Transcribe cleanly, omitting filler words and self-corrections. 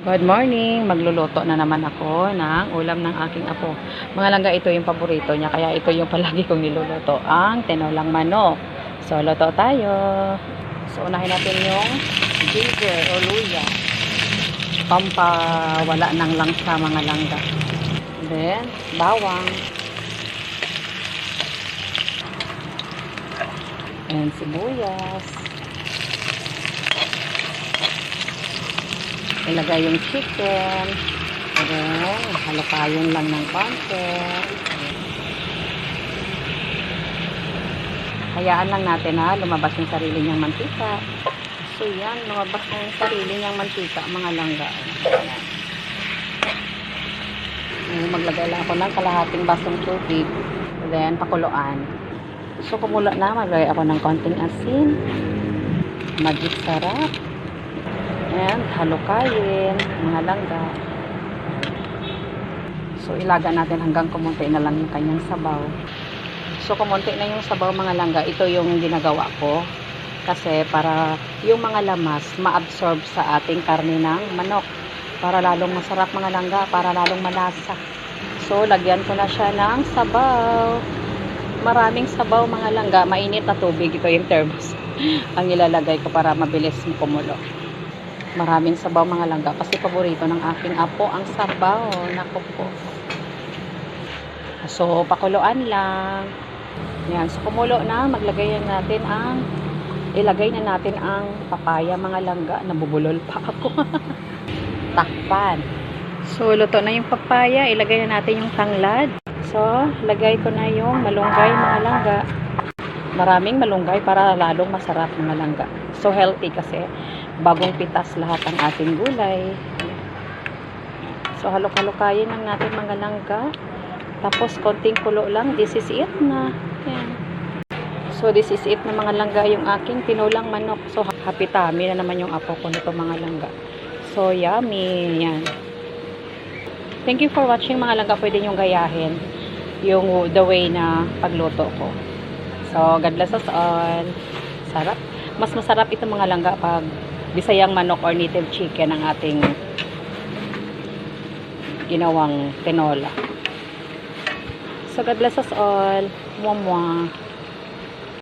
Good morning! Magluluto na naman ako ng ulam ng aking apo. Mga langga, ito yung paborito niya, kaya ito yung palagi kong niluluto, ang tinolang manok. So, luto tayo. So, unahin natin yung ginger o luya. Pampawala ng langsa, mga langga. Then, bawang. And sibuyas. Ilagay yung chicken. Then, halo-hayon lang ng konti. Hayaan lang natin lumabas yung sarili niyang mantika. So, yan. Lumabas yung sarili niyang mantika, mga langga. Maglagay lang ako ng kalahating basong tubig. Then, pakuluan. So, kumulo na. Maglagay ako ng konting asin. Maging sarap. And halukayin, mga langga. So, ilaga natin hanggang kumunti na lang yung kanyang sabaw. So, kumunti na yung sabaw, mga langga. Ito yung ginagawa ko. Kasi para yung mga lamas ma-absorb sa ating karne ng manok. Para lalong masarap, mga langga. Para lalong malasa. So, lagyan ko na siya ng sabaw. Maraming sabaw, mga langga. Mainit na tubig. Ito yung thermos. Ang ilalagay ko para mabilis kumulo. Maraming sabaw, mga langga, kasi paborito ng aking apo ang sabaw. Naku po. So, pakuluan lang. Yan. So, kumulo na. Ilagay na natin ang papaya, mga langga. Nabubulol pa ako. Takpan. So, luto na yung papaya. Ilagay na natin yung tanglad. So, lagay ko na yung malunggay, mga langga. Maraming malunggay para lalong masarap, mga langga. So, healthy kasi. Bagong pitas lahat ang ating gulay. So, halok-halokayin lang natin, mga langga. Tapos, konting kulo lang. This is it na. Yan. So, this is it na, mga langga, yung aking tinulang manok. So, happy tummy na naman yung apo ko nito, mga langga. So, yummy. Yan. Thank you for watching, mga langga. Pwede nyong gayahin yung the way na pagluto ko. So, God bless us all. Sarap. Mas masarap ito, mga langga, pag Bisayang manok or native chicken ang ating ginawang tinola. So, God bless us all. Mwah mwah.